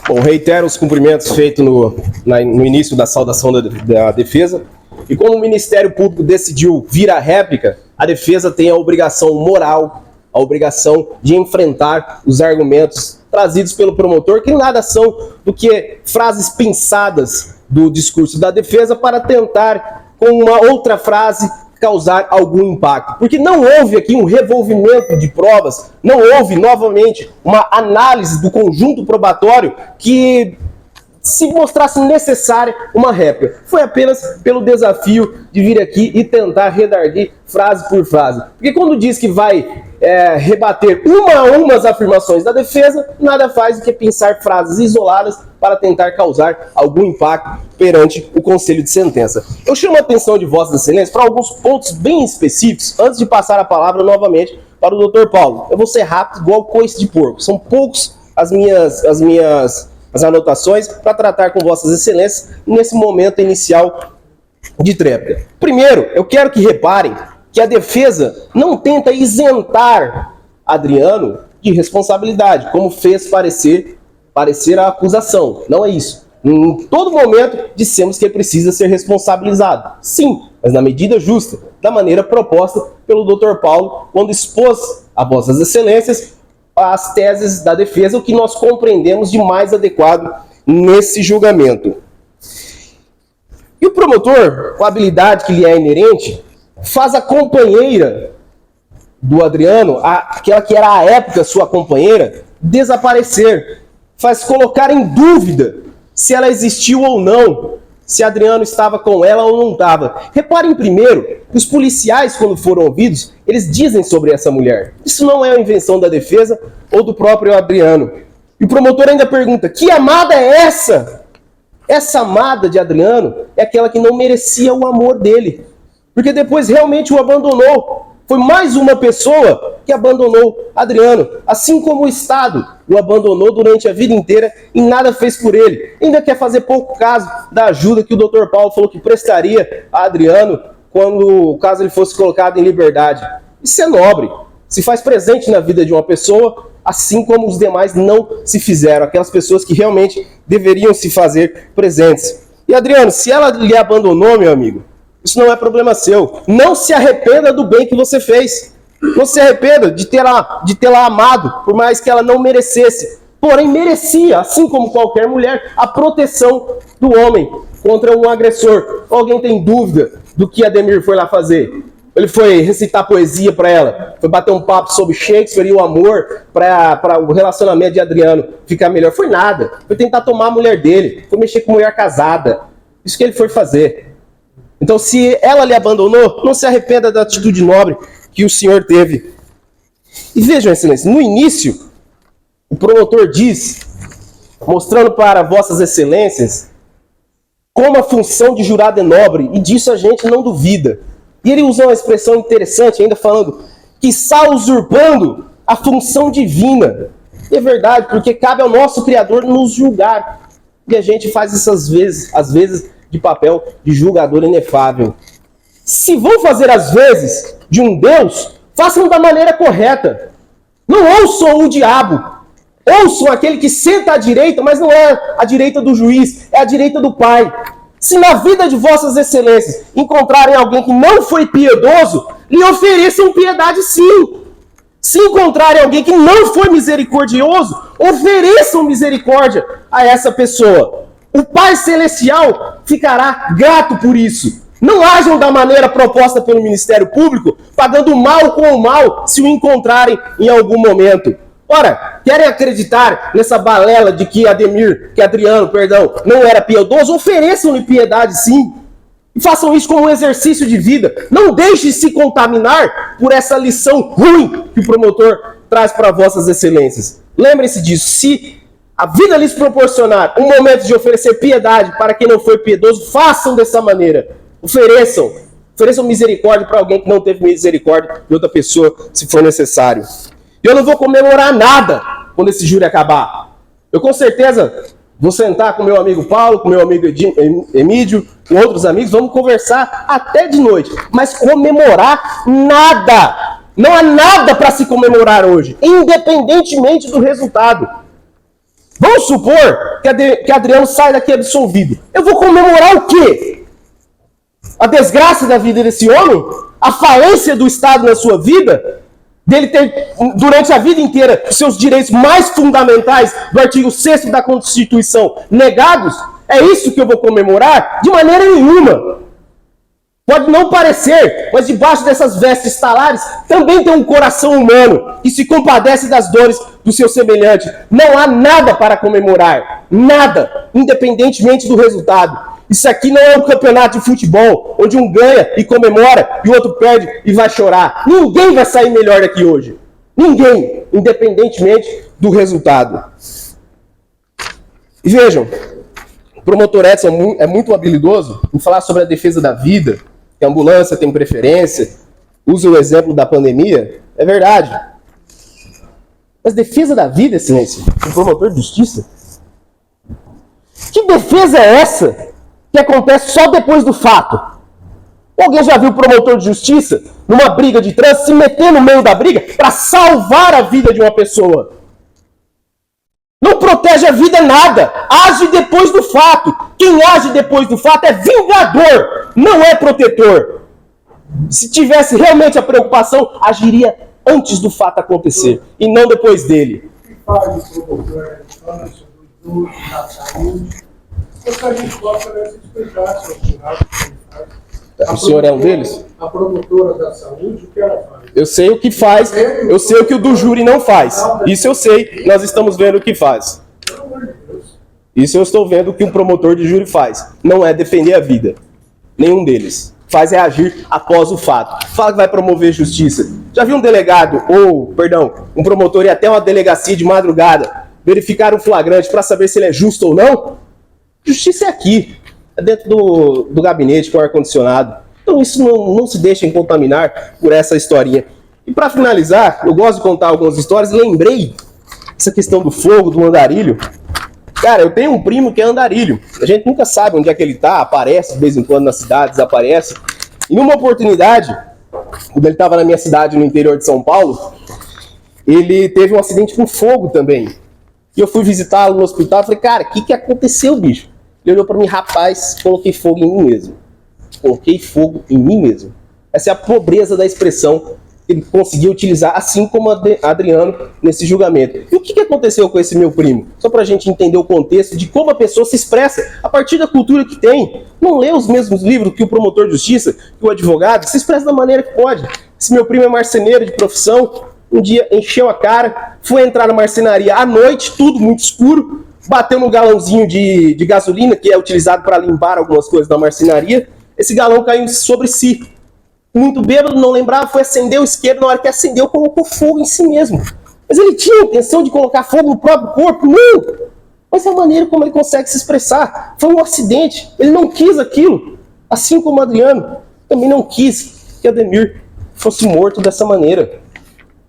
Bom, reitero os cumprimentos feitos no início da saudação da defesa. E como o Ministério Público decidiu vir à réplica, a defesa tem a obrigação moral, a obrigação de enfrentar os argumentos trazidos pelo promotor, que nada são do que frases pensadas do discurso da defesa para tentar, com uma outra frase, causar algum impacto. Porque não houve aqui um revolvimento de provas, não houve, novamente, uma análise do conjunto probatório que se mostrasse necessária uma réplica. Foi apenas pelo desafio de vir aqui e tentar redarguir frase por frase. Porque quando diz que vai rebater uma a uma as afirmações da defesa, nada faz do que pensar frases isoladas para tentar causar algum impacto perante o Conselho de Sentença. Eu chamo a atenção de Vossas Excelências para alguns pontos bem específicos, antes de passar a palavra novamente para o Dr. Paulo. Eu vou ser rápido, igual coice de porco. São poucos as minhas anotações para tratar com Vossas Excelências nesse momento inicial de tréplica. Primeiro, eu quero que reparem que a defesa não tenta isentar Adriano de responsabilidade, como fez parecer a acusação. Não é isso. Em todo momento dissemos que ele precisa ser responsabilizado. Sim, mas na medida justa, da maneira proposta pelo Dr. Paulo, quando expôs a Vossas Excelências as teses da defesa, o que nós compreendemos de mais adequado nesse julgamento. E o promotor, com a habilidade que lhe é inerente, faz a companheira do Adriano, aquela que era à época sua companheira, desaparecer. Faz colocar em dúvida se ela existiu ou não, se Adriano estava com ela ou não estava. Reparem primeiro que os policiais, quando foram ouvidos, eles dizem sobre essa mulher. Isso não é a invenção da defesa ou do próprio Adriano. E o promotor ainda pergunta, que amada é essa? Essa amada de Adriano é aquela que não merecia o amor dele, porque depois realmente o abandonou. Foi mais uma pessoa que abandonou Adriano, assim como o Estado o abandonou durante a vida inteira e nada fez por ele. Ainda quer fazer pouco caso da ajuda que o Dr. Paulo falou que prestaria a Adriano caso ele fosse colocado em liberdade. Isso é nobre, se faz presente na vida de uma pessoa, assim como os demais não se fizeram, aquelas pessoas que realmente deveriam se fazer presentes. E Adriano, se ela lhe abandonou, meu amigo, isso não é problema seu. Não se arrependa do bem que você fez. Não se arrependa de tê-la amado, por mais que ela não merecesse. Porém, merecia, assim como qualquer mulher, a proteção do homem contra um agressor. Alguém tem dúvida do que Ademir foi lá fazer? Ele foi recitar poesia para ela, foi bater um papo sobre Shakespeare e o amor para o relacionamento de Adriano ficar melhor. Foi nada. Foi tentar tomar a mulher dele, foi mexer com mulher casada. Isso que ele foi fazer. Então, se ela lhe abandonou, não se arrependa da atitude nobre que o senhor teve. E vejam, excelência, no início, o promotor diz, mostrando para Vossas Excelências, como a função de jurado é nobre, e disso a gente não duvida. E ele usa uma expressão interessante, ainda falando que está usurpando a função divina. E é verdade, porque cabe ao nosso Criador nos julgar. E a gente faz isso às vezes, de papel de julgador inefável. Se vão fazer às vezes de um Deus, façam da maneira correta. Não ouçam o diabo. Ouçam aquele que senta à direita, mas não é a direita do juiz, é a direita do Pai. Se na vida de Vossas Excelências encontrarem alguém que não foi piedoso, lhe ofereçam piedade sim. Se encontrarem alguém que não foi misericordioso, ofereçam misericórdia a essa pessoa. O Pai Celestial ficará grato por isso. Não ajam da maneira proposta pelo Ministério Público, pagando mal com o mal, se o encontrarem em algum momento. Ora, querem acreditar nessa balela de que Adriano, não era piedoso? Ofereçam-lhe piedade sim. E façam isso como um exercício de vida. Não deixe se contaminar por essa lição ruim que o promotor traz para Vossas Excelências. Lembrem-se disso. Se a vida lhes proporcionar um momento de oferecer piedade para quem não foi piedoso, façam dessa maneira. Ofereçam misericórdia para alguém que não teve misericórdia de outra pessoa, se for necessário. E eu não vou comemorar nada quando esse júri acabar. Eu com certeza vou sentar com meu amigo Paulo, com meu amigo Emídio, com outros amigos, vamos conversar até de noite. Mas comemorar nada. Não há nada para se comemorar hoje, independentemente do resultado. Vão Vamos supor que Adriano sai daqui absolvido. Eu vou comemorar o quê? A desgraça da vida desse homem? A falência do Estado na sua vida? Dele ter, durante a vida inteira, os seus direitos mais fundamentais do artigo 6º da Constituição negados? É isso que eu vou comemorar? De maneira nenhuma. Pode não parecer, mas debaixo dessas vestes talares também tem um coração humano que se compadece das dores do seu semelhante. Não há nada para comemorar. Nada, independentemente do resultado. Isso aqui não é um campeonato de futebol, onde um ganha e comemora e o outro perde e vai chorar. Ninguém vai sair melhor daqui hoje. Ninguém, independentemente do resultado. E vejam, o promotor Edson é muito habilidoso em falar sobre a defesa da vida, que a ambulância tem preferência, usa o exemplo da pandemia. É verdade. Mas defesa da vida, excelência, o promotor de justiça? Que defesa é essa que acontece só depois do fato? Alguém já viu o promotor de justiça, numa briga de trânsito, se meter no meio da briga para salvar a vida de uma pessoa? Não protege a vida nada. Age depois do fato. Quem age depois do fato é vingador, não é protetor. Se tivesse realmente a preocupação, agiria antes do fato acontecer e não depois dele. O que faz o promotor antes do uso da saúde? Porque a gente gosta de explicar se O senhor é um deles? A promotora da saúde, o que ela faz? Eu sei o que faz, eu sei o que o do júri não faz. Isso eu sei, nós estamos vendo o que faz. Isso eu estou vendo o que um promotor de júri faz. Não é defender a vida. Nenhum deles. Faz é agir após o fato. Fala que vai promover justiça. Já viu um delegado, um promotor ir até uma delegacia de madrugada, verificar um flagrante para saber se ele é justo ou não? Justiça é aqui. É dentro do gabinete com ar-condicionado. Então isso não se deixem contaminar por essa historinha. E para finalizar, eu gosto de contar algumas histórias. Lembrei essa questão do fogo, do andarilho. Cara, eu tenho um primo que é andarilho. A gente nunca sabe onde é que ele tá, aparece de vez em quando na cidade, desaparece. E numa oportunidade, quando ele estava na minha cidade, no interior de São Paulo, ele teve um acidente com fogo também. E eu fui visitá-lo no hospital e falei, cara, o que aconteceu, bicho? Ele olhou para mim, rapaz, coloquei fogo em mim mesmo. Coloquei fogo em mim mesmo. Essa é a pobreza da expressão que ele conseguiu utilizar, assim como Adriano, nesse julgamento. E o que aconteceu com esse meu primo? Só para a gente entender o contexto de como a pessoa se expressa a partir da cultura que tem. Não lê os mesmos livros que o promotor de justiça, que o advogado, se expressa da maneira que pode. Esse meu primo é marceneiro de profissão, um dia encheu a cara, foi entrar na marcenaria à noite, tudo muito escuro, bateu no galãozinho de gasolina, que é utilizado para limpar algumas coisas da marcenaria. Esse galão caiu sobre si. Muito bêbado, não lembrava, foi acender o isqueiro, na hora que acendeu, colocou fogo em si mesmo. Mas ele tinha a intenção de colocar fogo no próprio corpo? Não! Mas é a maneira como ele consegue se expressar. Foi um acidente, ele não quis aquilo. Assim como Adriano também não quis que Ademir fosse morto dessa maneira.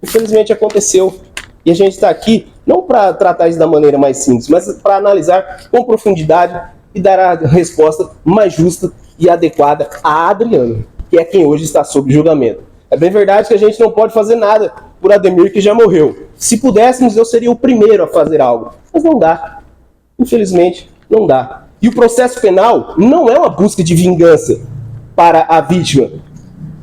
Infelizmente aconteceu. E a gente está aqui não para tratar isso da maneira mais simples, mas para analisar com profundidade e dar a resposta mais justa e adequada a Adriano, que é quem hoje está sob julgamento. É bem verdade que a gente não pode fazer nada por Ademir, que já morreu. Se pudéssemos, eu seria o primeiro a fazer algo. Mas não dá. Infelizmente, não dá. E o processo penal não é uma busca de vingança para a vítima.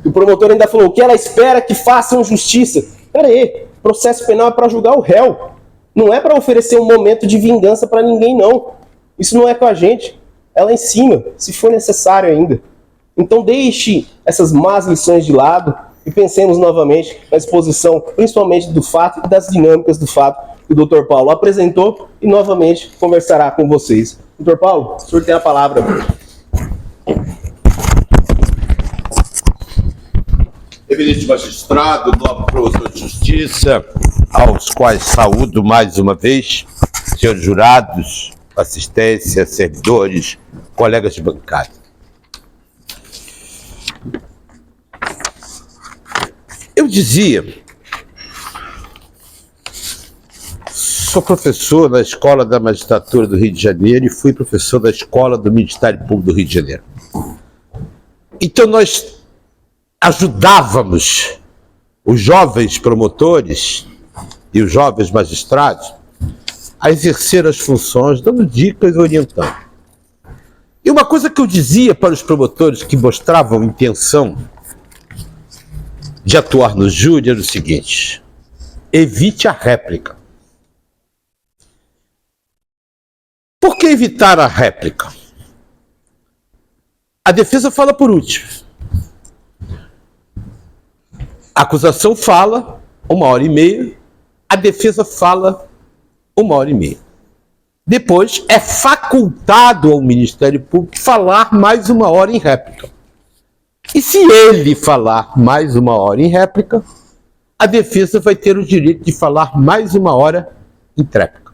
O promotor ainda falou que ela espera que façam justiça. Pera aí, processo penal é para julgar o réu. Não é para oferecer um momento de vingança para ninguém, não. Isso não é com a gente. É lá em cima, se for necessário ainda. Então deixe essas más lições de lado e pensemos novamente na exposição, principalmente do fato e das dinâmicas do fato que o Dr. Paulo apresentou e novamente conversará com vocês. Dr. Paulo, o senhor tem a palavra. Eminente magistrado, nobre professor de justiça, aos quais saúdo mais uma vez, senhores jurados, assistência, servidores, colegas de bancada. Eu dizia, sou professor da Escola da Magistratura do Rio de Janeiro e fui professor da Escola do Ministério Público do Rio de Janeiro. Então nós ajudávamos os jovens promotores e os jovens magistrados a exercer as funções, dando dicas e orientando. E uma coisa que eu dizia para os promotores que mostravam intenção de atuar no júri era o seguinte: evite a réplica. Por que evitar a réplica? A defesa fala por último. A acusação fala 1h30, a defesa fala 1h30. Depois é facultado ao Ministério Público falar mais 1 hora em réplica. E se ele falar mais 1 hora em réplica, a defesa vai ter o direito de falar mais 1 hora em tréplica.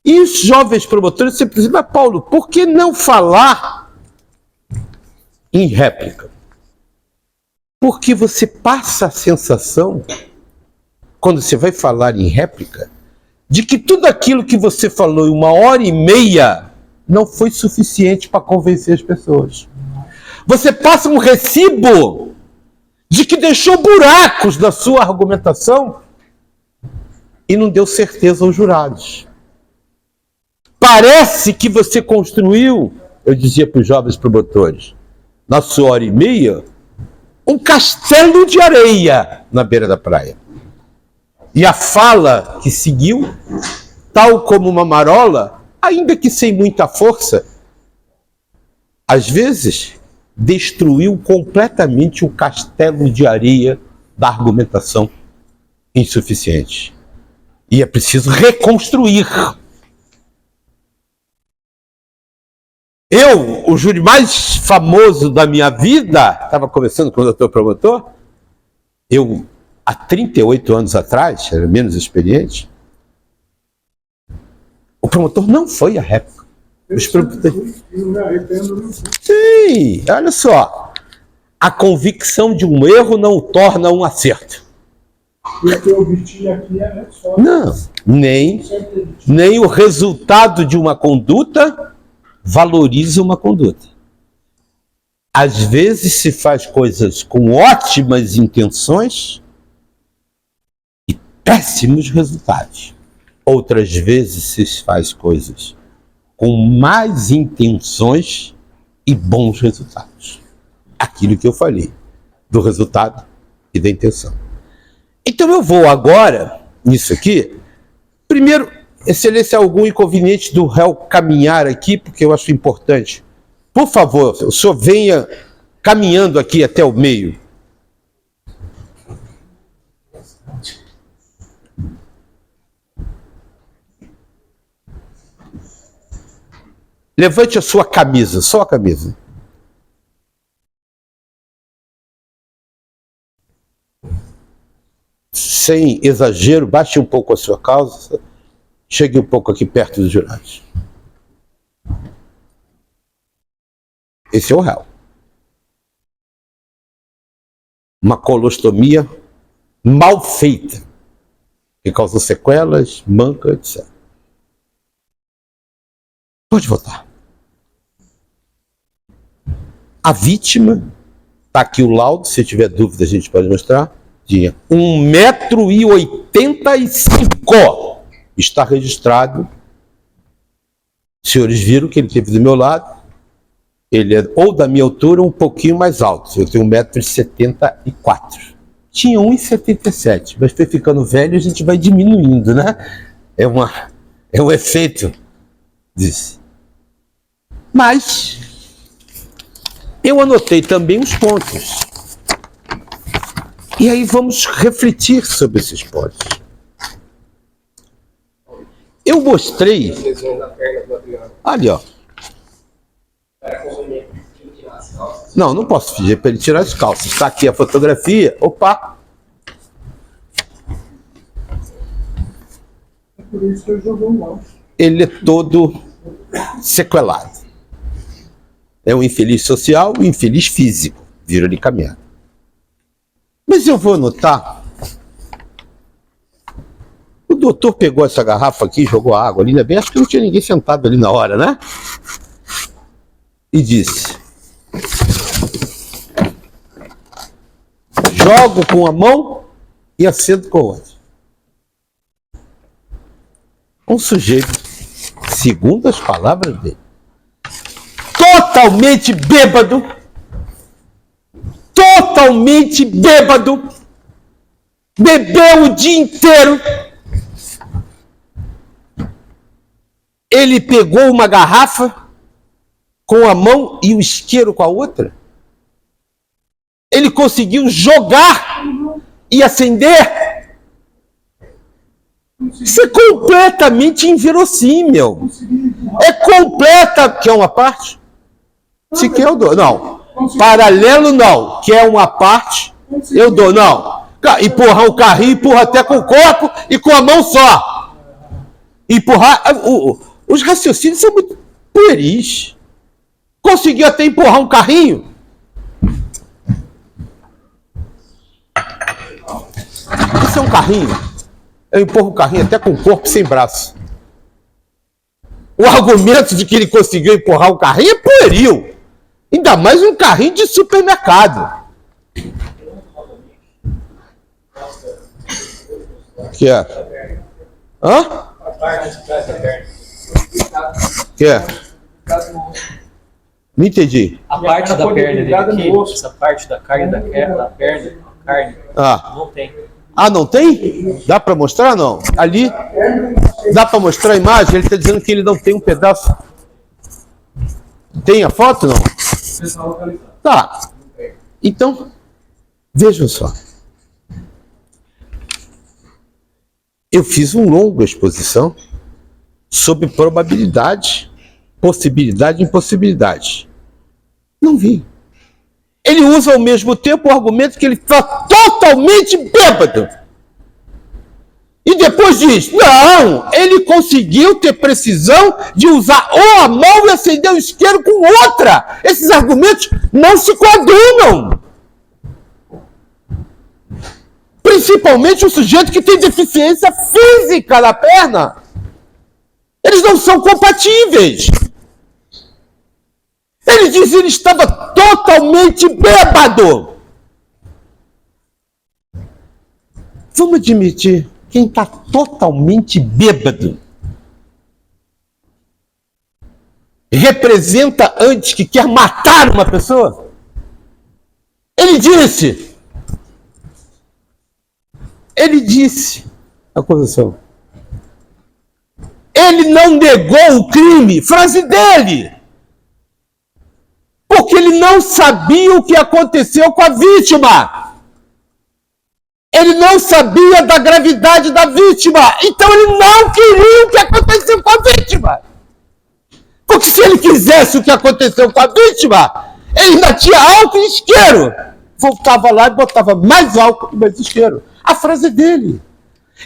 E os jovens promotores sempre dizem: mas Paulo, por que não falar em réplica? Porque você passa a sensação, quando você vai falar em réplica, de que tudo aquilo que você falou em 1h30 não foi suficiente para convencer as pessoas. Você passa um recibo de que deixou buracos na sua argumentação e não deu certeza aos jurados. Parece que você construiu, eu dizia para os jovens promotores, na sua 1h30, um castelo de areia na beira da praia. E a fala que seguiu, tal como uma marola, ainda que sem muita força, às vezes destruiu completamente o castelo de areia da argumentação insuficiente. E é preciso reconstruir. Eu, o júri mais famoso da minha vida, estava conversando com o doutor promotor, eu, há 38 anos atrás, era menos experiente, o promotor não foi à réplica. Sim, olha só, a convicção de um erro não o torna um acerto. O que eu obti aqui é só... Não, nem o resultado de uma conduta valoriza uma conduta. Às vezes se faz coisas com ótimas intenções e péssimos resultados. Outras vezes se faz coisas com más intenções e bons resultados. Aquilo que eu falei, do resultado e da intenção. Então eu vou agora, nisso aqui, primeiro, excelência, algum inconveniente do réu caminhar aqui, porque eu acho importante. Por favor, o senhor venha caminhando aqui até o meio. Levante a sua camisa, só a camisa. Sem exagero, baixe um pouco a sua calça, chegue um pouco aqui perto dos jurados. Esse é o réu. Uma colostomia mal feita, que causou sequelas, manca, etc. Pode votar. A vítima, está aqui o laudo, se tiver dúvida a gente pode mostrar, tinha 1,85 m. Está registrado. Os senhores viram que ele esteve do meu lado. Ele é ou da minha altura ou um pouquinho mais alto. Eu tenho 1,74 m. Tinha 1,77 m, mas foi ficando velho e a gente vai diminuindo, né? É um efeito disso. Mas eu anotei também os pontos. E aí vamos refletir sobre esses pontos. Eu mostrei... Ali, ó. Não posso pedir para ele tirar as calças. Está aqui a fotografia. Opa! Por isso que eu joguei um mal. Ele é todo sequelado. É um infeliz social e um infeliz físico. Vira de caminhada. Mas eu vou anotar. O doutor pegou essa garrafa aqui, jogou água ali, ainda bem, acho que não tinha ninguém sentado ali na hora, né? E disse: jogo com a mão e acendo com a outra. Um sujeito, segundo as palavras dele, totalmente bêbado, bebeu o dia inteiro. Ele pegou uma garrafa com a mão e o isqueiro com a outra. Ele conseguiu jogar e acender. Isso é completamente inverossímil. É completa. Quer uma parte? Se quer, eu dou. Não. Paralelo, não. Quer uma parte? Eu dou. Não. Empurrar o carrinho, empurra até com o corpo e com a mão só. Empurrar. Os raciocínios são muito pueris. Conseguiu até empurrar um carrinho. Isso é um carrinho. Eu empurro o carrinho até com o corpo sem braço. O argumento de que ele conseguiu empurrar o carrinho é pueril. Ainda mais um carrinho de supermercado. Que é? Hã? Que é? Não entendi. A parte da perna dele aqui, essa parte da carne da perna, carne, não tem. Ah, não tem? Dá para mostrar, não? Ali, dá para mostrar a imagem? Ele está dizendo que ele não tem um pedaço. Tem a foto, não? Tá. Então, vejam só. Eu fiz uma longa exposição sobre probabilidade, possibilidade e impossibilidade. Não vi. Ele usa ao mesmo tempo o argumento que ele está totalmente bêbado. E depois diz, não, ele conseguiu ter precisão de usar ou a mão e acender o isqueiro com outra. Esses argumentos não se coadunam. Principalmente o sujeito que tem deficiência física na perna. Eles não são compatíveis. Ele diz que ele estava totalmente bêbado. Vamos admitir, quem está totalmente bêbado representa antes que quer matar uma pessoa? Ele disse a acusação. Ele não negou o crime, frase dele. Porque ele não sabia o que aconteceu com a vítima. Ele não sabia da gravidade da vítima. Então ele não queria o que aconteceu com a vítima. Porque se ele quisesse o que aconteceu com a vítima, ele ainda tinha álcool e isqueiro. Voltava lá e botava mais álcool e mais isqueiro. A frase dele.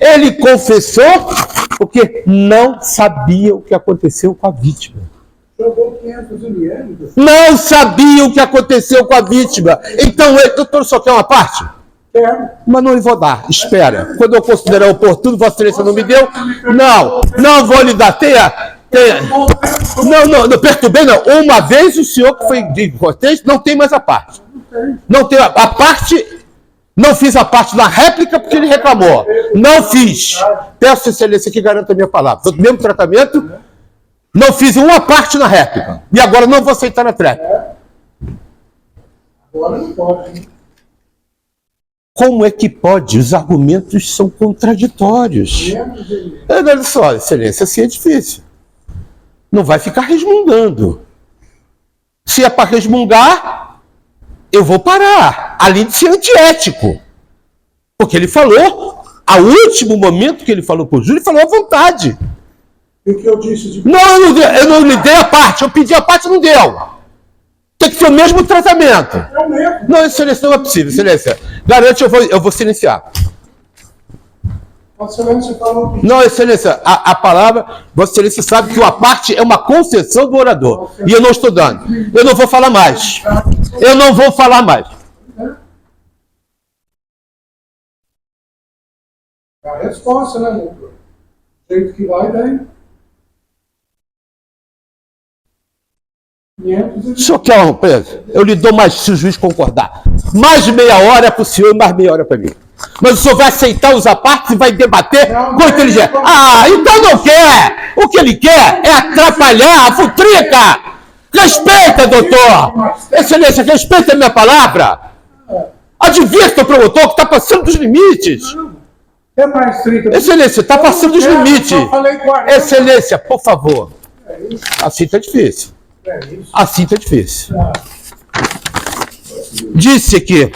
Ele confessou porque não sabia o que aconteceu com a vítima. Jogou 500 ml. Não sabia o que aconteceu com a vítima. Então, doutor, só quer uma parte? Quero. Mas não lhe vou dar. Espera. Quando eu considerar oportuno, Vossa Excelência não me deu. Não vou lhe dar. Tenha. Não perturbei, não. Uma vez o senhor que foi de cortês, não tem mais a parte. Não tem a parte. Não fiz a parte da réplica porque ele reclamou. Não fiz. Peço a Excelência que garanta a minha palavra. Do mesmo tratamento, não fiz uma parte na réplica. E agora não vou aceitar na tréplica. Agora não pode. Como é que pode? Os argumentos são contraditórios. Olha só, Excelência, assim é difícil. Não vai ficar resmungando. Se é para resmungar, eu vou parar. Além de ser antiético. Porque ele falou, ao último momento que ele falou para o júri, ele falou à vontade. E o que eu disse de... Não, eu não lhe dei a parte. Eu pedi a parte e não deu. Tem que ser o mesmo tratamento. É o mesmo. Não, Excelência, não é possível, Excelência. Garante, eu vou silenciar. Vossa Excelência falou que... Não, Excelência, a palavra, Vossa Excelência sabe que uma parte é uma concessão do orador. E eu não estou dando. Eu não vou falar mais. Eu não vou falar mais. É a resposta, né, doutor? O jeito que vai, daí... 500 O senhor quer uma preso? Eu lhe dou mais, se o juiz concordar. Mais de meia hora para o senhor e mais meia hora para mim. Mas o senhor vai aceitar os apartes e vai debater com inteligência. Ah, então não quer. O que ele quer é atrapalhar a futrica. Respeita, doutor. Excelência, respeita a minha palavra. Advirta o promotor que está passando dos limites. É mais 30. Excelência, está passando dos limites. Excelência, por favor. Assim está difícil. Assim está difícil. Disse aqui.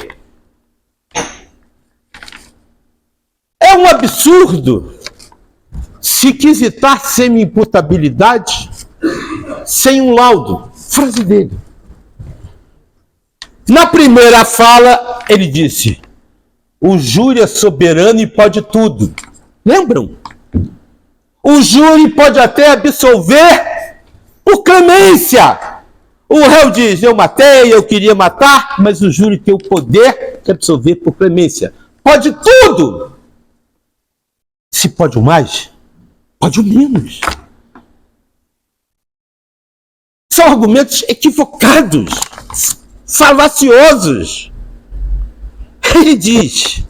É um absurdo se quisitar semi-imputabilidade sem um laudo. Frase dele. Na primeira fala, ele disse: o júri é soberano e pode tudo. Lembram? O júri pode até absolver por clemência. O réu diz: eu matei, eu queria matar, mas o júri tem o poder de absolver por clemência. Pode tudo. Se pode o mais, pode o menos. São argumentos equivocados, falaciosos. Ele diz: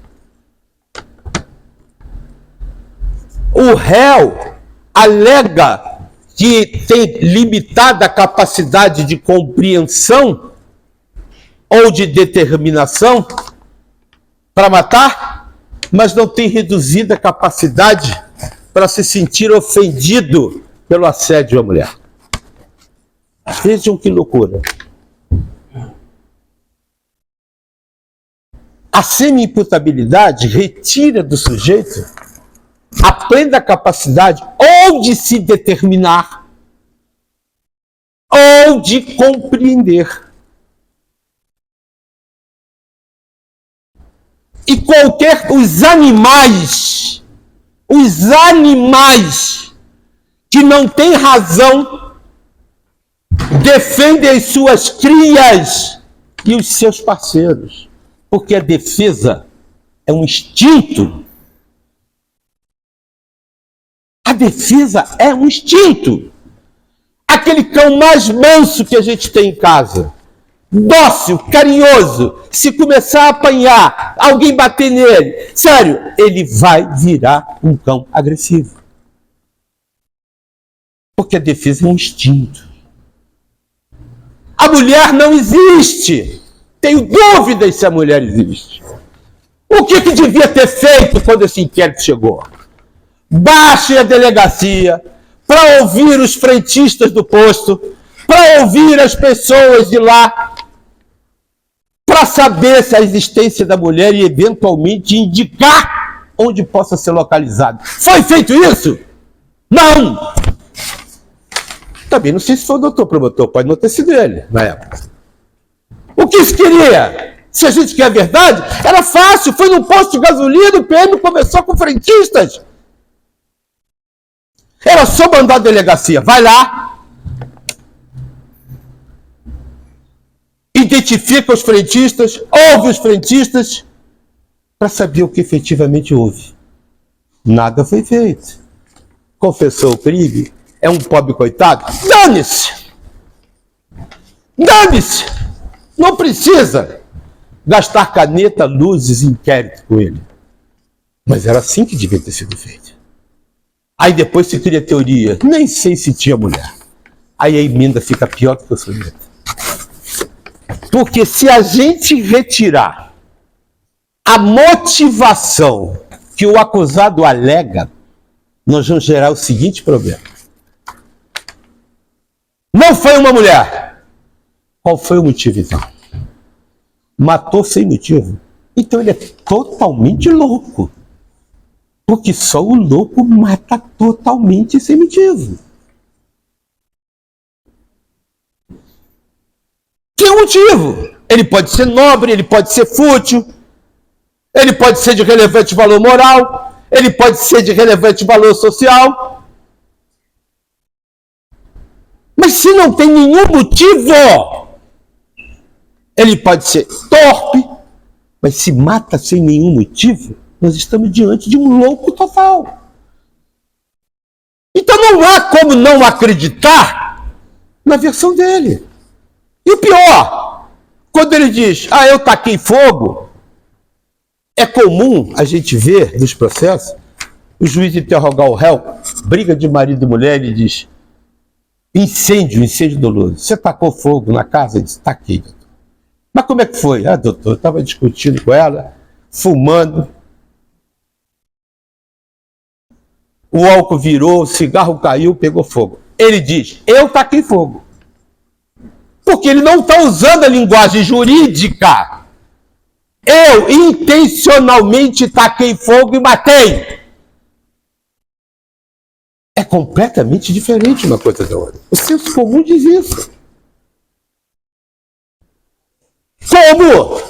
o réu alega que tem limitada capacidade de compreensão ou de determinação para matar, mas não tem reduzida capacidade para se sentir ofendido pelo assédio à mulher. Vejam que loucura. A semi-imputabilidade retira do sujeito a plena capacidade ou de se determinar ou de compreender. E os animais que não têm razão defendem as suas crias e os seus parceiros, porque a defesa é um instinto. A defesa é um instinto. Aquele cão mais manso que a gente tem em casa, dócil, carinhoso, se começar a apanhar, alguém bater nele, sério, ele vai virar um cão agressivo. Porque a defesa é um instinto. A mulher não existe. Tenho dúvidas se a mulher existe. O que devia ter feito quando esse inquérito chegou? Baixe a delegacia para ouvir os frentistas do posto, para ouvir as pessoas de lá, para saber se a existência da mulher e eventualmente indicar onde possa ser localizado. Foi feito isso? Não! Também não sei se foi o doutor promotor, pode não ter sido ele na época. O que se queria? Se a gente quer a verdade, era fácil, foi num posto de gasolina, o PM conversou com frentistas. Era só mandar a delegacia, vai lá, identifica os frentistas, ouve os frentistas, para saber o que efetivamente houve. Nada foi feito. Confessou o crime, é um pobre coitado? Dane-se! Dane-se! Não precisa gastar caneta, luzes e inquérito com ele. Mas era assim que devia ter sido feito. Aí depois se cria teoria, nem sei se tinha mulher. Aí a emenda fica pior do que o soneto. Porque se a gente retirar a motivação que o acusado alega, nós vamos gerar o seguinte problema. Não foi uma mulher. Qual foi o motivo então? Matou sem motivo. Então ele é totalmente louco. Porque só o louco mata totalmente sem motivo. Que motivo? Ele pode ser nobre, ele pode ser fútil, ele pode ser de relevante valor moral, ele pode ser de relevante valor social. Mas se não tem nenhum motivo, ele pode ser torpe, mas se mata sem nenhum motivo, nós estamos diante de um louco total. Então não há como não acreditar na versão dele. E o pior, quando ele diz, eu taquei fogo, É comum a gente ver nos processos o juiz interrogar o réu, briga de marido e mulher, ele diz: incêndio doloso. Você tacou fogo na casa? Ele diz: taquei, doutor. Mas como é que foi? Ah, doutor, eu estava discutindo com ela, fumando. O álcool virou, o cigarro caiu, pegou fogo. Ele diz: eu taquei fogo. Porque ele não está usando a linguagem jurídica. Eu intencionalmente taquei fogo e matei. É completamente diferente uma coisa da outra. O senso comum diz isso. Como?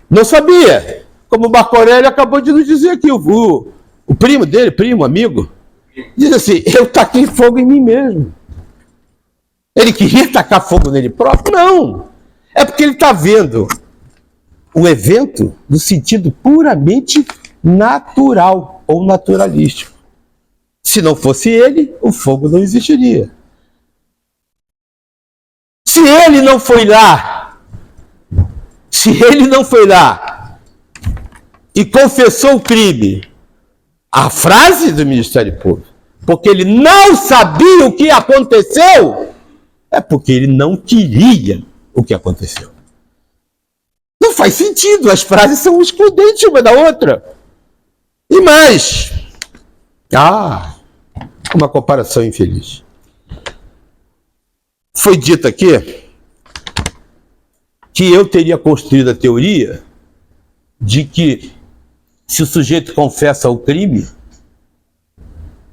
Não sabia. Como o Marco Aurélio acabou de nos dizer aqui, o primo dele, amigo, diz assim: eu taquei fogo em mim mesmo. Ele queria tacar fogo nele próprio? Não. É porque ele está vendo o evento no sentido puramente natural ou naturalístico. Se não fosse ele, o fogo não existiria. Se ele não foi lá e confessou o crime, a frase do Ministério Público, porque ele não sabia o que aconteceu, é porque ele não queria o que aconteceu. Não faz sentido, as frases são excludentes uma da outra. E mais, uma comparação infeliz. Foi dito aqui que eu teria construído a teoria de que, se o sujeito confessa o crime,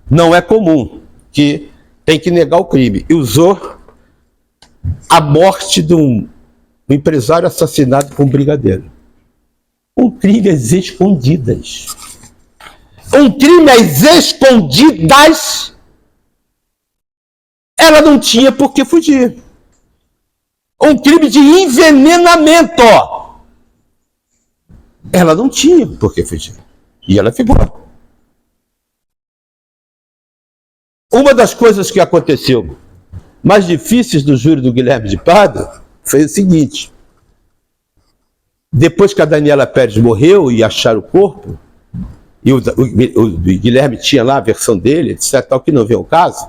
não é comum, que tem que negar o crime. E usou a morte de um empresário assassinado por um brigadeiro. Um crime às escondidas. Um crime às escondidas. Ela não tinha por que fugir. Um crime de envenenamento. Ela não tinha por que fugir. E ela ficou. Uma das coisas que aconteceu mais difíceis do júri do Guilherme de Pádua foi o seguinte: depois que a Daniela Pérez morreu e acharam o corpo, e o Guilherme tinha lá a versão dele, etc., tal, que não veio ao caso,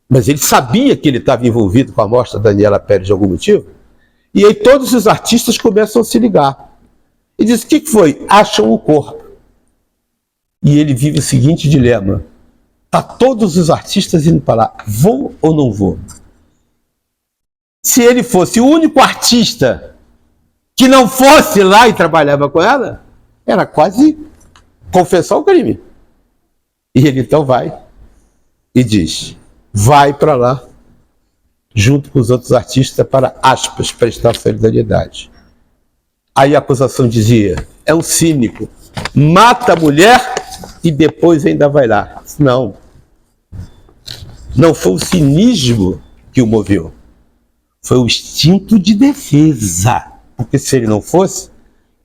mas ele sabia que ele estava envolvido com a morte da Daniela Pérez de algum motivo, e aí todos os artistas começam a se ligar. E diz: o que foi? Acham o corpo. E ele vive o seguinte dilema: está todos os artistas indo para lá, vou ou não vou? Se ele fosse o único artista que não fosse lá e trabalhava com ela, era quase confessar o crime. E ele então vai e diz: vai para lá, junto com os outros artistas, para, aspas, prestar solidariedade. Aí a acusação dizia: é um cínico, mata a mulher e depois ainda vai lá. Não. Não foi o cinismo que o moveu. Foi o instinto de defesa. Porque se ele não fosse,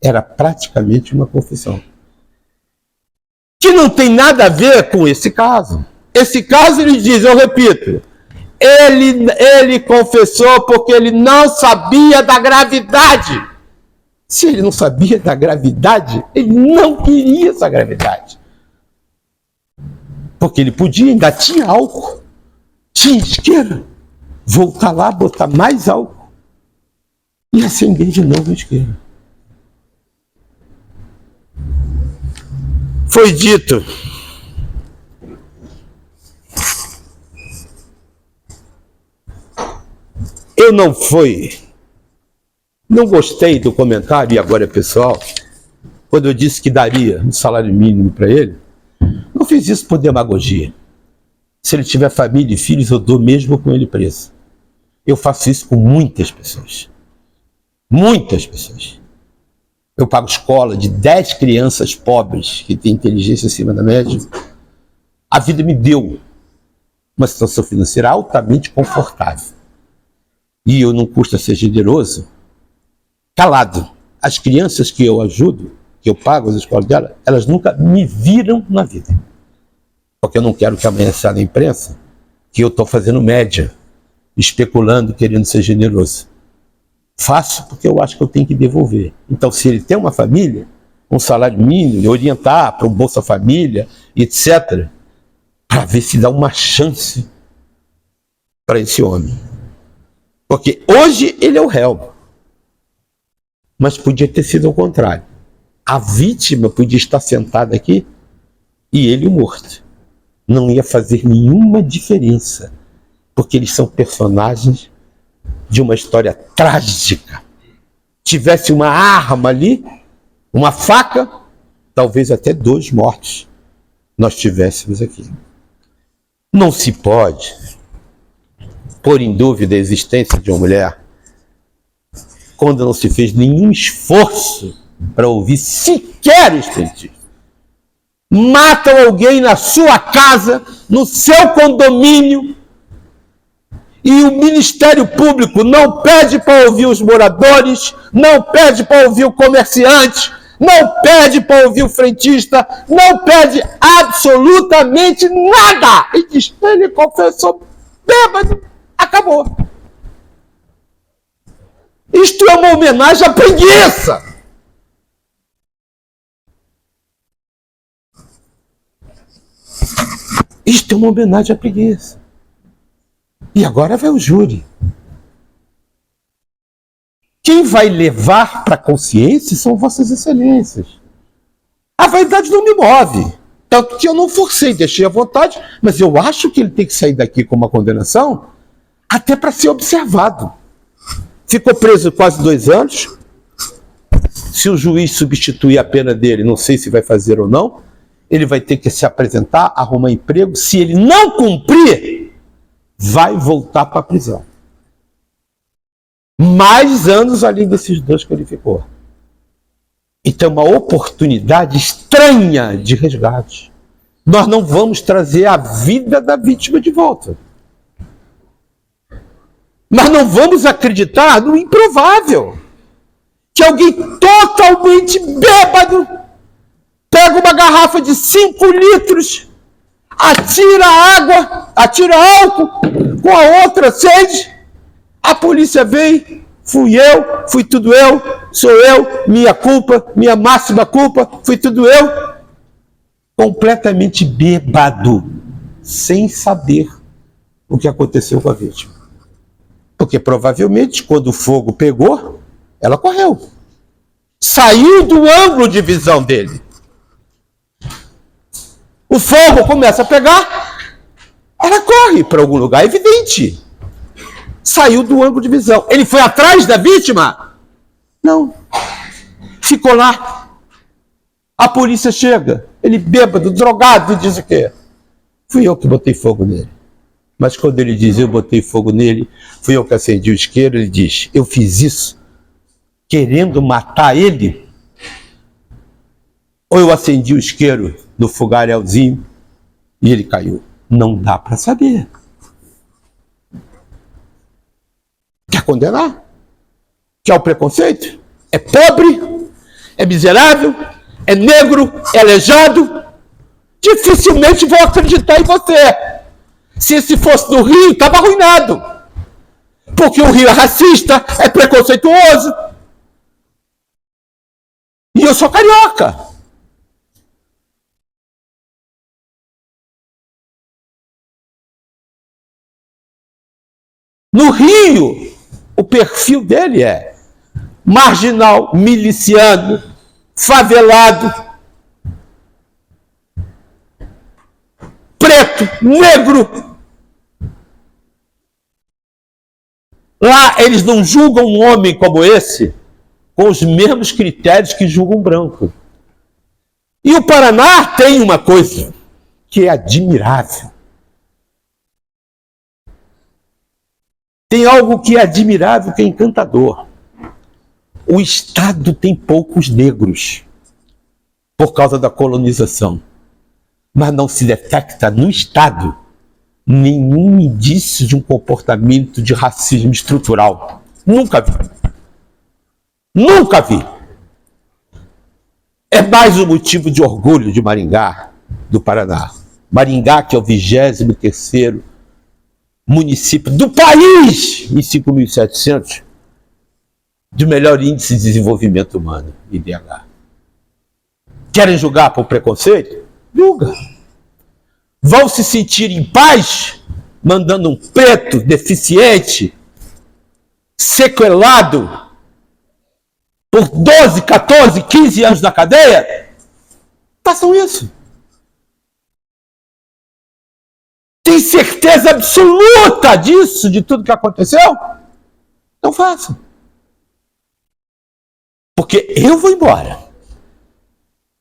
era praticamente uma confissão. Que não tem nada a ver com esse caso. Esse caso, ele diz, eu repito, ele confessou porque ele não sabia da gravidade. Se ele não sabia da gravidade, ele não queria essa gravidade. Porque ele podia, ainda tinha álcool, tinha isqueiro, voltar lá, botar mais álcool e acender de novo o isqueiro. Foi dito não gostei do comentário, e agora é pessoal, quando eu disse que daria um salário mínimo para ele. Não fiz isso por demagogia. Se ele tiver família e filhos, eu dou mesmo com ele preso. Eu faço isso com muitas pessoas. Muitas pessoas. Eu pago escola de 10 crianças pobres que têm inteligência acima da média. A vida me deu uma situação financeira altamente confortável. E eu não custa ser generoso, calado. As crianças que eu ajudo, que eu pago as escolas dela, elas nunca me viram na vida. Porque eu não quero que amanhã saia na imprensa que eu estou fazendo média, especulando, querendo ser generoso. Faço porque eu acho que eu tenho que devolver. Então, se ele tem uma família, um salário mínimo, orientar para o Bolsa Família, etc., para ver se dá uma chance para esse homem. Porque hoje ele é o réu, mas podia ter sido o contrário. A vítima podia estar sentada aqui e ele o morto. Não ia fazer nenhuma diferença, porque eles são personagens de uma história trágica. Tivesse uma arma ali, uma faca, talvez até 2 mortos nós tivéssemos aqui. Não se pode pôr em dúvida a existência de uma mulher quando não se fez nenhum esforço para ouvir sequer o espiritismo. Matam alguém na sua casa, no seu condomínio, e o Ministério Público não pede para ouvir os moradores, não pede para ouvir o comerciante, não pede para ouvir o frentista, não pede absolutamente nada. E diz, ele confessou bêbado, acabou. Isto é uma homenagem à preguiça. Isto é uma homenagem à preguiça. E agora vai o júri. Quem vai levar para a consciência são vossas excelências. A vaidade não me move. Tanto que eu não forcei, deixei à vontade, mas eu acho que ele tem que sair daqui com uma condenação até para ser observado. Ficou preso quase 2 anos. Se o juiz substituir a pena dele, não sei se vai fazer ou não, ele vai ter que se apresentar, arrumar emprego. Se ele não cumprir, vai voltar para a prisão. Mais anos além desses 2 que ele ficou. Então, uma oportunidade estranha de resgate. Nós não vamos trazer a vida da vítima de volta. Nós não vamos acreditar no improvável. Que alguém totalmente bêbado pega uma garrafa de 5 litros, atira água, atira álcool, com a outra acende, a polícia vem, fui tudo eu, sou eu, minha culpa, minha máxima culpa, fui tudo eu, completamente bêbado, sem saber o que aconteceu com a vítima. Porque provavelmente, quando o fogo pegou, ela correu. Saiu do ângulo de visão dele. O fogo começa a pegar, ela corre para algum lugar, evidente. Saiu do ângulo de visão. Ele foi atrás da vítima? Não. Ficou lá. A polícia chega. Ele bêbado, drogado, diz o quê? Fui eu que botei fogo nele. Mas quando ele diz, eu botei fogo nele, fui eu que acendi o isqueiro, ele diz, eu fiz isso querendo matar ele? Ou eu acendi o isqueiro no fogaréuzinho e ele caiu? Não dá para saber. Quer condenar? Quer o preconceito? É pobre? É miserável? É negro? É aleijado? Dificilmente vou acreditar em você. Se esse fosse no Rio, estava arruinado. Porque o Rio é racista, é preconceituoso. E eu sou carioca. No Rio, o perfil dele é marginal, miliciano, favelado, preto, negro. Lá eles não julgam um homem como esse com os mesmos critérios que julgam um branco. E o Paraná tem uma coisa que é admirável. Tem algo que é admirável, que é encantador. O Estado tem poucos negros por causa da colonização. Mas não se detecta no Estado nenhum indício de um comportamento de racismo estrutural. Nunca vi. Nunca vi. É mais um motivo de orgulho de Maringá, do Paraná. Maringá, que é o 23º município do país, em 5.700, de melhor índice de desenvolvimento humano, IDH. Querem julgar por preconceito? Julga. Vão se sentir em paz mandando um preto, deficiente, sequelado, por 12, 14, 15 anos na cadeia? Façam isso. Tem certeza absoluta disso, de tudo que aconteceu? Não façam. Porque eu vou embora.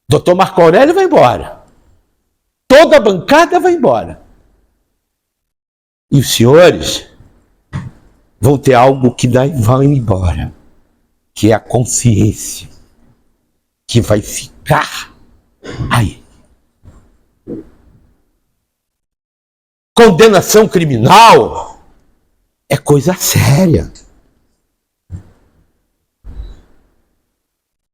Dr. Marco Aurélio vai embora. Toda a bancada vai embora. E os senhores vão ter algo que vai embora, que é a consciência, que vai ficar aí. Condenação criminal é coisa séria.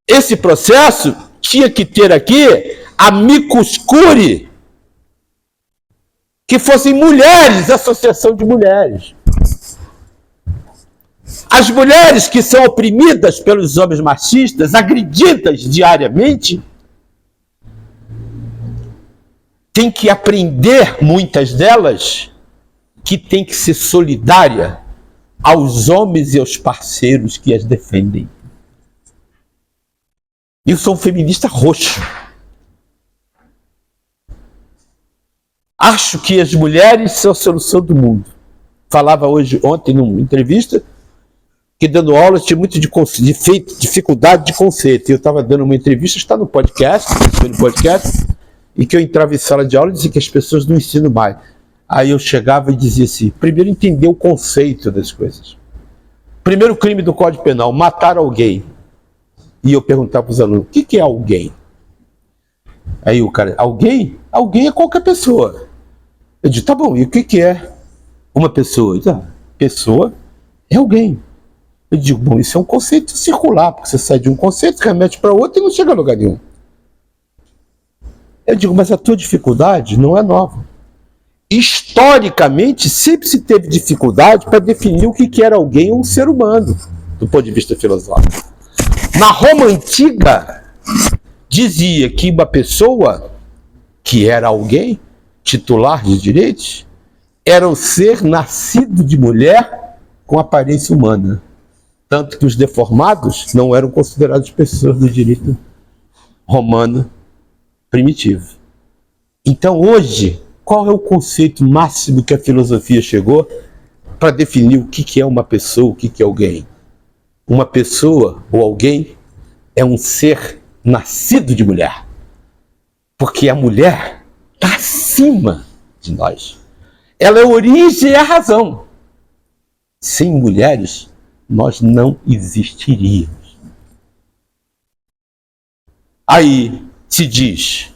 Esse processo tinha que ter aqui amicus curiae, que fossem mulheres, associação de mulheres. As mulheres que são oprimidas pelos homens machistas, agredidas diariamente, têm que aprender, muitas delas, que tem que ser solidária aos homens e aos parceiros que as defendem. Eu sou um feminista roxo. Acho que as mulheres são a solução do mundo. Falava ontem numa entrevista que dando aula tinha muito dificuldade de conceito. Eu estava dando uma entrevista, está no podcast, e que eu entrava em sala de aula e dizia que as pessoas não ensinam mais. Aí eu chegava e dizia assim, primeiro entender o conceito das coisas. Primeiro crime do Código Penal, matar alguém. E eu perguntava para os alunos, o que é alguém? Aí o cara, alguém? Alguém é qualquer pessoa. Eu digo, tá bom, e o que é uma pessoa? Eu digo, pessoa é alguém. Eu digo, bom, isso é um conceito circular, porque você sai de um conceito, remete para outro e não chega a lugar nenhum. Eu digo, mas a tua dificuldade não é nova. Historicamente, sempre se teve dificuldade para definir o que era alguém ou um ser humano, do ponto de vista filosófico. Na Roma Antiga, dizia que uma pessoa que era alguém, titular de direitos, era um ser nascido de mulher com aparência humana. Tanto que os deformados não eram considerados pessoas do direito romano primitivo. Então hoje, qual é o conceito máximo que a filosofia chegou para definir o que é uma pessoa, o que é alguém? Uma pessoa ou alguém é um ser nascido de mulher. Porque a mulher está acima de nós. Ela é a origem e a razão. Sem mulheres, nós não existiríamos. Aí se diz,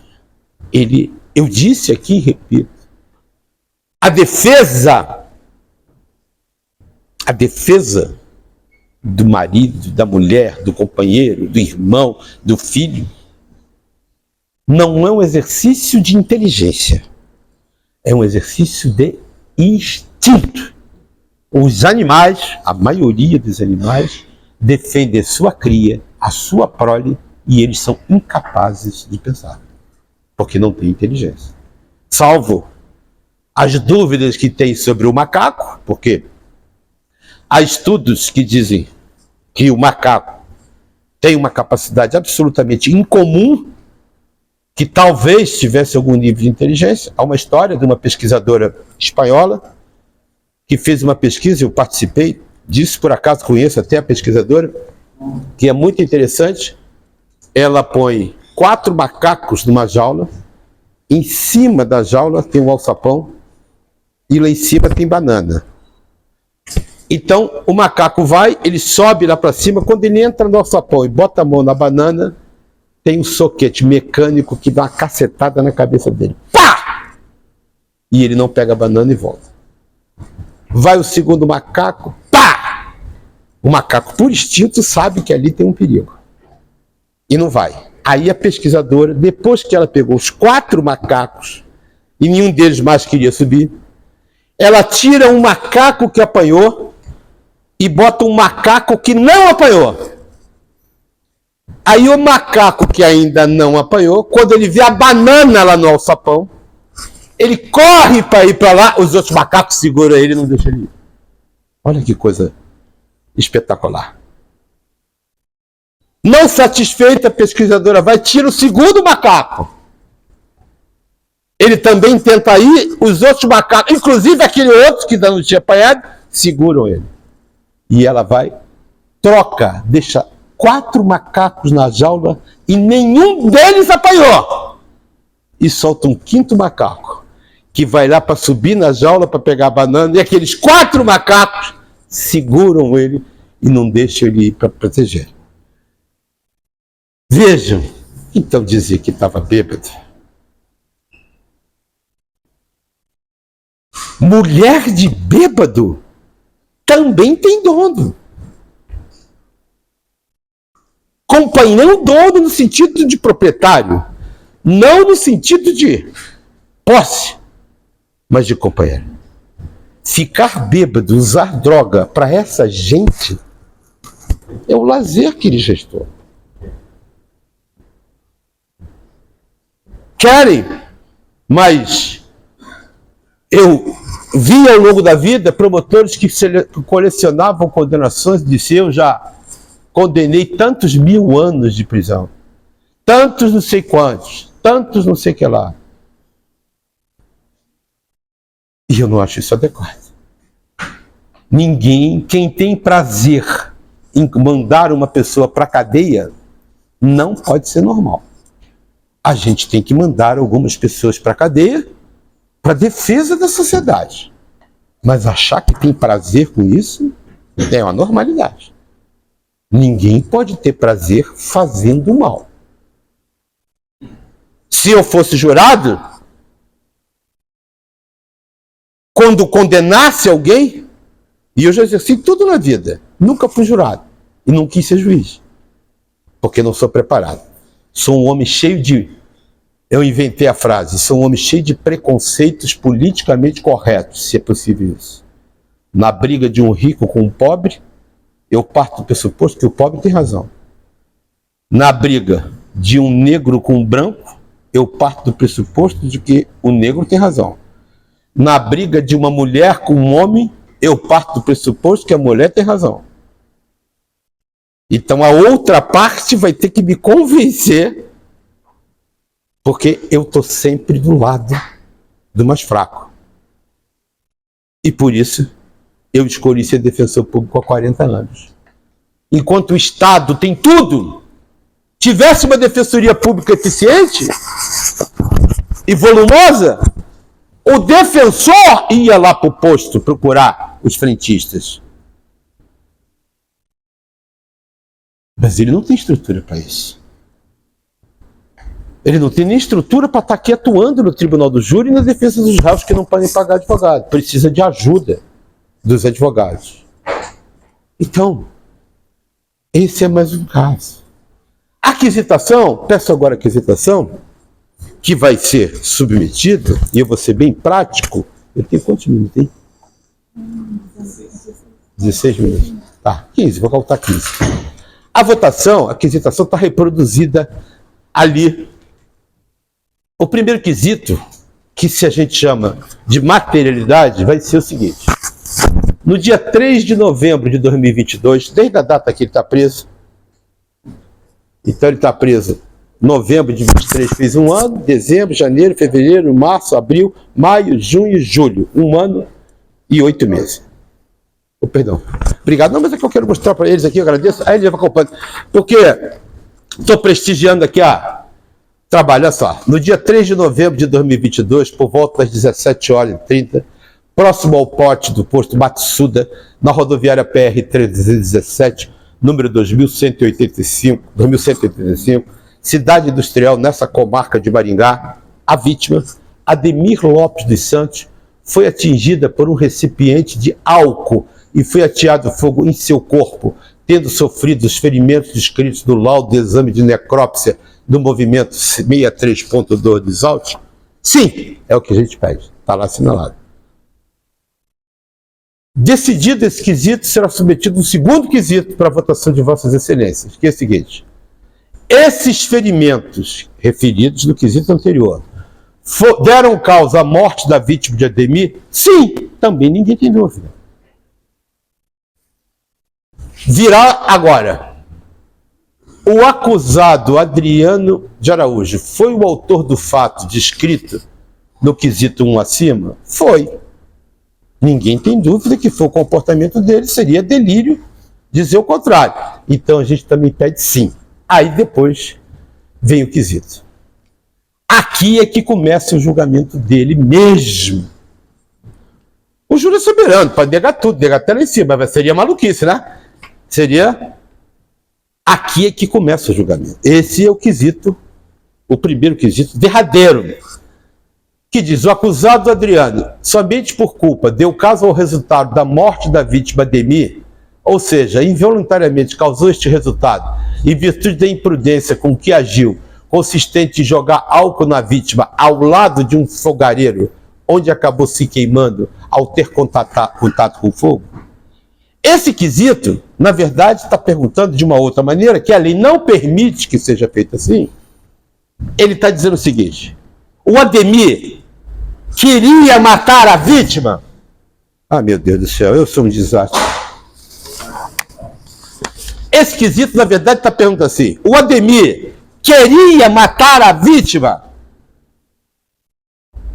eu disse aqui e repito, a defesa do marido, da mulher, do companheiro, do irmão, do filho, não é um exercício de inteligência, é um exercício de instinto. Os animais, a maioria dos animais, defendem sua cria, a sua prole, e eles são incapazes de pensar, porque não têm inteligência. Salvo as dúvidas que tem sobre o macaco, porque há estudos que dizem que o macaco tem uma capacidade absolutamente incomum, que talvez tivesse algum nível de inteligência. Há uma história de uma pesquisadora espanhola que fez uma pesquisa, eu participei disso, por acaso conheço até a pesquisadora, que é muito interessante. Ela põe 4 macacos numa jaula, em cima da jaula tem um alçapão e lá em cima tem banana. Então o macaco vai, ele sobe lá para cima, quando ele entra no alçapão e bota a mão na banana, tem um soquete mecânico que dá uma cacetada na cabeça dele. Pá! E ele não pega a banana e volta. Vai o segundo macaco, pá! O macaco, por instinto, sabe que ali tem um perigo. E não vai. Aí a pesquisadora, depois que ela pegou os 4 macacos, e nenhum deles mais queria subir, ela tira um macaco que apanhou e bota um macaco que não apanhou. Aí o macaco que ainda não apanhou, quando ele vê a banana lá no alçapão, ele corre para ir para lá, os outros macacos seguram ele e não deixam ele ir. Olha que coisa espetacular. Não satisfeita, a pesquisadora vai, tira o segundo macaco. Ele também tenta ir, os outros macacos, inclusive aquele outro que ainda não tinha apanhado, seguram ele. E ela vai, troca, deixa 4 macacos na jaula e nenhum deles apanhou. E solta um 5º macaco, que vai lá para subir na jaula para pegar a banana, e aqueles 4 macacos seguram ele e não deixam ele ir para proteger. Vejam, então dizia que estava bêbado. Mulher de bêbado também tem dono. Companheiro, dono no sentido de proprietário, não no sentido de posse, mas de companheiro. Ficar bêbado, usar droga para essa gente é o lazer que eles gestam. Querem, mas eu vi ao longo da vida promotores que colecionavam condenações de eu já condenei tantos 1000 anos de prisão, tantos não sei quantos, tantos não sei que lá. E eu não acho isso adequado. Ninguém, quem tem prazer em mandar uma pessoa para a cadeia, não pode ser normal. A gente tem que mandar algumas pessoas para a cadeia para defesa da sociedade. Mas achar que tem prazer com isso é uma normalidade. Ninguém pode ter prazer fazendo mal. Se eu fosse jurado, quando condenasse alguém, e eu já exerci tudo na vida, nunca fui jurado e não quis ser juiz, porque não sou preparado. Sou um homem cheio de... Eu inventei a frase, sou um homem cheio de preconceitos politicamente corretos, se é possível isso. Na briga de um rico com um pobre, eu parto do pressuposto que o pobre tem razão. Na briga de um negro com um branco, eu parto do pressuposto de que o negro tem razão. Na briga de uma mulher com um homem, eu parto do pressuposto que a mulher tem razão. Então a outra parte vai ter que me convencer, porque eu estou sempre do lado do mais fraco. E por isso eu escolhi ser defensor público há 40 anos. Enquanto o Estado tem tudo, tivesse uma defensoria pública eficiente e volumosa, o defensor ia lá para o posto procurar os frentistas. Mas ele não tem estrutura para isso. Ele não tem nem estrutura para estar aqui atuando no tribunal do júri e na defesa dos réus que não podem pagar advogado. Precisa de ajuda dos advogados. Então, esse é mais um caso. Aquisitação, peço agora a aquisitação, que vai ser submetida, e eu vou ser bem prático. Eu tenho quantos minutos, hein? 16 minutos. Tá, 15, vou colocar 15. A votação, a aquisitação está reproduzida ali. O primeiro quesito, que se a gente chama de materialidade, vai ser o seguinte. No dia 3 de novembro de 2022, desde a data que ele está preso, então ele está preso novembro de 23, fez 1 ano, dezembro, janeiro, fevereiro, março, abril, maio, junho e julho. 1 ano e 8 meses. Oh, perdão. Obrigado. Não, mas é que eu quero mostrar para eles aqui, eu agradeço. Aí ele vai acompanhando. Porque estou prestigiando aqui a trabalho. Olha só. No dia 3 de novembro de 2022, por volta das 17h30, próximo ao pote do posto Matsuda, na rodoviária PR-317, número 2185, cidade industrial nessa comarca de Maringá, a vítima, Ademir Lopes dos Santos, foi atingida por um recipiente de álcool e foi ateado fogo em seu corpo, tendo sofrido os ferimentos descritos no laudo de exame de necrópsia do movimento 63.2 do SAUT? Sim, é o que a gente pede, está lá assinalado. Decidido esse quesito, será submetido um segundo quesito para a votação de Vossas Excelências, que é o seguinte: Esses ferimentos referidos no quesito anterior deram causa à morte da vítima de Ademir? Sim, também ninguém tem dúvida. Virá agora. O acusado Adriano de Araújo foi o autor do fato descrito no quesito 1 acima? Foi. Ninguém tem dúvida que foi o comportamento dele, seria delírio dizer o contrário. Então a gente também pede sim. Aí depois vem o quesito. Aqui é que começa o julgamento dele mesmo. O júri é soberano, pode negar tudo, negar até lá em cima, mas seria maluquice, né? Seria... Aqui é que começa o julgamento. Esse é o quesito, o primeiro quesito, derradeiro, que diz: o acusado Adriano, somente por culpa, deu causa ao resultado da morte da vítima Ademir, ou seja, involuntariamente causou este resultado, em virtude da imprudência com que agiu, consistente em jogar álcool na vítima ao lado de um fogareiro, onde acabou se queimando ao ter contato com o fogo. Esse quesito, na verdade, está perguntando de uma outra maneira, que a lei não permite que seja feito assim. Ele está dizendo o seguinte: o Ademir queria matar a vítima? Ah, meu Deus do céu, eu sou um desastre. Esse quesito, na verdade, está perguntando assim: o Ademir queria matar a vítima?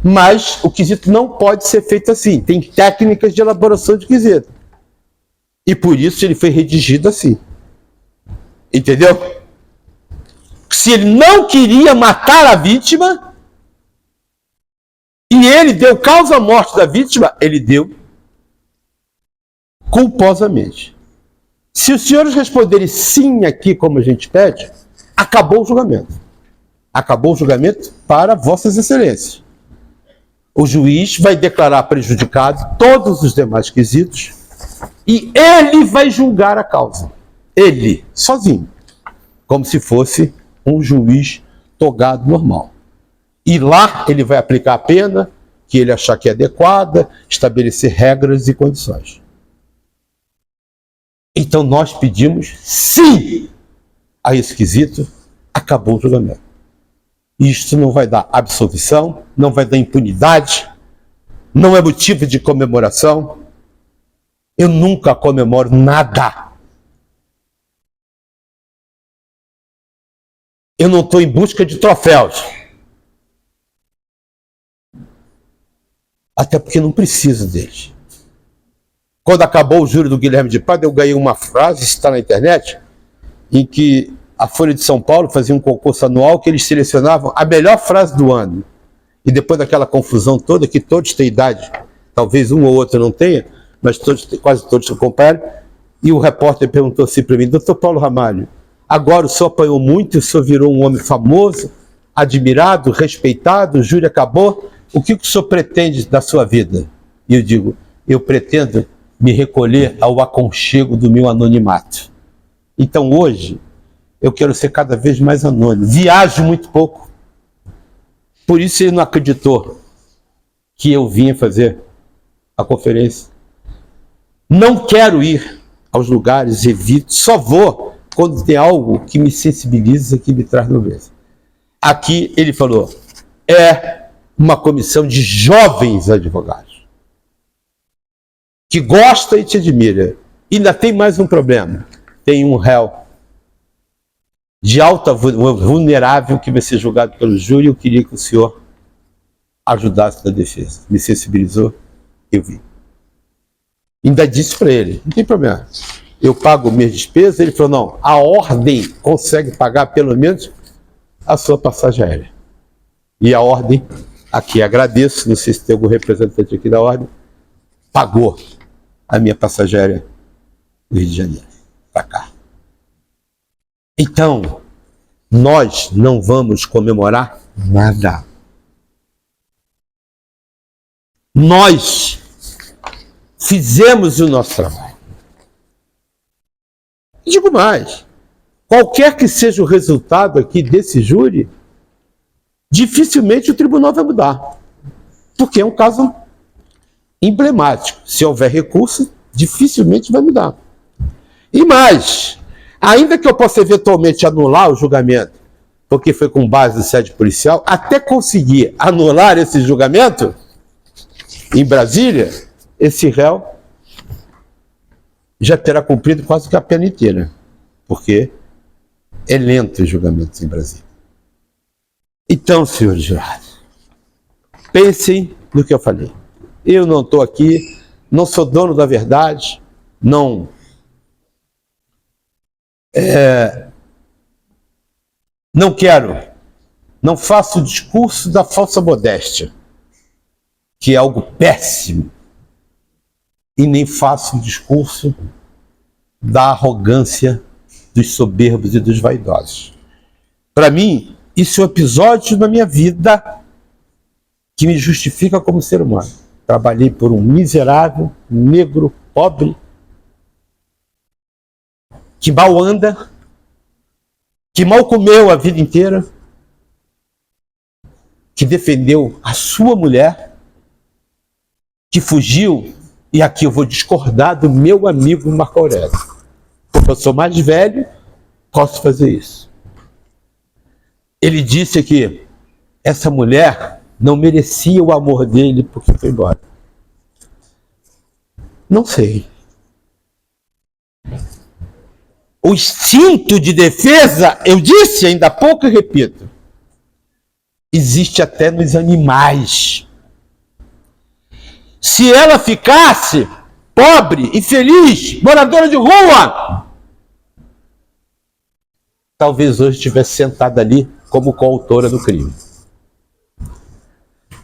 Mas o quesito não pode ser feito assim. Tem técnicas de elaboração de quesito. E por isso ele foi redigido assim. Entendeu? Se ele não queria matar a vítima, e ele deu causa à morte da vítima, ele deu culposamente. Se os senhores responderem sim aqui, como a gente pede, acabou o julgamento. Acabou o julgamento para vossas excelências. O juiz vai declarar prejudicado todos os demais quesitos e ele vai julgar a causa. Ele, sozinho. Como se fosse um juiz togado normal. E lá ele vai aplicar a pena que ele achar que é adequada, estabelecer regras e condições. Então nós pedimos sim a esse quesito, acabou o julgamento. Isto não vai dar absolvição, não vai dar impunidade, não é motivo de comemoração. Eu nunca comemoro nada. Eu não estou em busca de troféus. Até porque não preciso deles. Quando acabou o júri do Guilherme de Pádua, eu ganhei uma frase, está na internet, em que a Folha de São Paulo fazia um concurso anual que eles selecionavam a melhor frase do ano. E depois daquela confusão toda, que todos têm idade, talvez um ou outro não tenha, mas todos, quase todos acompanham, e o repórter perguntou assim para mim: doutor Paulo Ramalho, agora o senhor apanhou muito, o senhor virou um homem famoso, admirado, respeitado, o júri acabou, o que o senhor pretende da sua vida? E eu digo: eu pretendo me recolher ao aconchego do meu anonimato. Então hoje, eu quero ser cada vez mais anônimo. Viajo muito pouco. Por isso ele não acreditou que eu vinha fazer a conferência. Não quero ir aos lugares, evito, só vou quando tem algo que me sensibiliza, que me traz nobreza. Aqui ele falou, é uma comissão de jovens advogados, que gosta e te admira. E ainda tem mais um problema, tem um réu de alta vulnerável que vai ser julgado pelo júri. Eu queria que o senhor ajudasse na defesa. Me sensibilizou, eu vi. Ainda disse para ele, não tem problema, eu pago minhas despesas. Ele falou, não, a ordem consegue pagar pelo menos a sua passagem aérea. E a ordem, aqui agradeço, não sei se tem algum representante aqui da ordem, pagou a minha passagem aérea do Rio de Janeiro, para cá. Então, nós não vamos comemorar nada. Nós fizemos o nosso trabalho. E digo mais, qualquer que seja o resultado aqui desse júri, dificilmente o tribunal vai mudar, porque é um caso emblemático. Se houver recurso, dificilmente vai mudar. E mais, Ainda que eu possa eventualmente anular o julgamento, porque foi com base no sede policial, até conseguir anular esse julgamento, em Brasília, esse réu já terá cumprido quase que a pena inteira, porque é lento os julgamentos em Brasília. Então, senhores jurados, pensem no que eu falei. Eu não estou aqui, não sou dono da verdade, não não faço o discurso da falsa modéstia, que é algo péssimo, e nem faço o discurso da arrogância dos soberbos e dos vaidosos. Para mim, isso é um episódio na minha vida que me justifica como ser humano. Trabalhei por um miserável, negro, pobre, que mal anda, que mal comeu a vida inteira, que defendeu a sua mulher, que fugiu, e aqui eu vou discordar do meu amigo Marco Aurélio, porque eu sou mais velho, posso fazer isso. Ele disse que essa mulher não merecia o amor dele porque foi embora. Não sei. O instinto de defesa, eu disse ainda há pouco e repito, existe até nos animais. Se ela ficasse pobre, infeliz, moradora de rua, talvez hoje estivesse sentada ali como coautora do crime.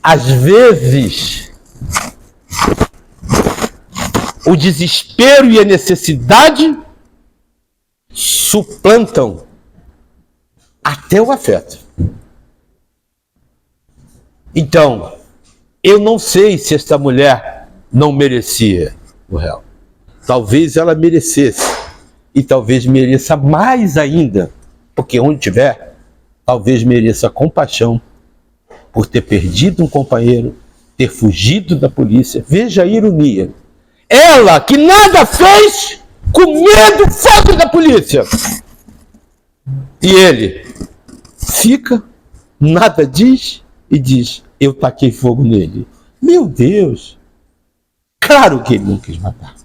Às vezes, o desespero e a necessidade suplantam até o afeto. Então, eu não sei se esta mulher não merecia o réu. Talvez ela merecesse, e talvez mereça mais ainda, porque onde tiver, talvez mereça compaixão por ter perdido um companheiro, ter fugido da polícia. Veja a ironia. Ela, que nada fez, com medo, foge da polícia. E ele fica, nada diz e diz, eu taquei fogo nele. Meu Deus! Claro que ele não quis matar.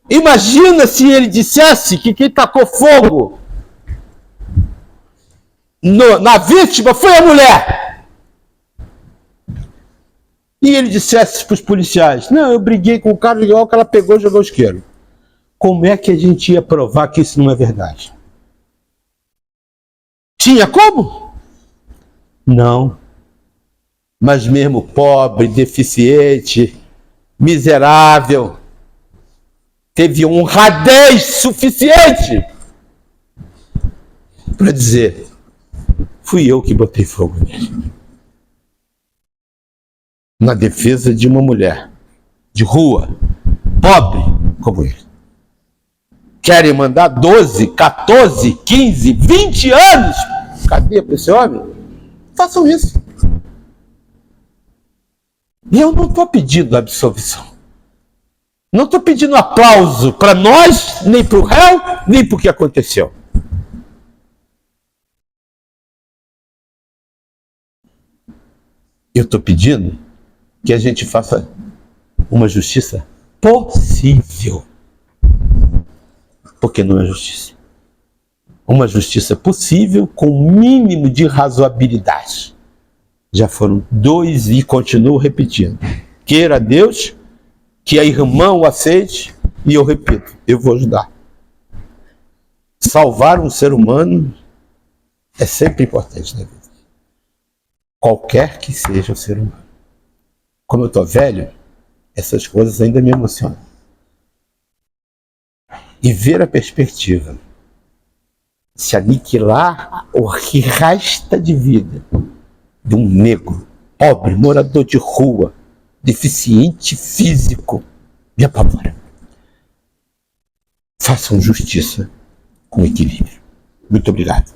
Imagina se ele dissesse que quem tacou fogo na vítima foi a mulher. E ele dissesse para os policiais, não, eu briguei com o cara igual que ela pegou e jogou o isqueiro. Como é que a gente ia provar que isso não é verdade? Tinha como? Não. Mas mesmo pobre, deficiente, miserável, teve honradez suficiente para dizer, fui eu que botei fogo nele. Na defesa de uma mulher de rua, pobre como ele. Querem mandar 12, 14, 15, 20 anos cadeia para esse homem? Façam isso. E eu não estou pedindo absolvição. Não estou pedindo aplauso para nós, nem para o réu, nem para o que aconteceu. Eu estou pedindo que a gente faça uma justiça possível. Porque não é justiça. Uma justiça possível com o mínimo de razoabilidade. Já foram 2 e continuo repetindo. Queira Deus que a irmã o aceite e eu repito, eu vou ajudar. Salvar um ser humano é sempre importante na vida. Qualquer que seja o ser humano. Como eu estou velho, essas coisas ainda me emocionam. E ver a perspectiva, se aniquilar o que resta de vida de um negro, pobre, morador de rua, deficiente físico, me apavora. Façam justiça com equilíbrio. Muito obrigado.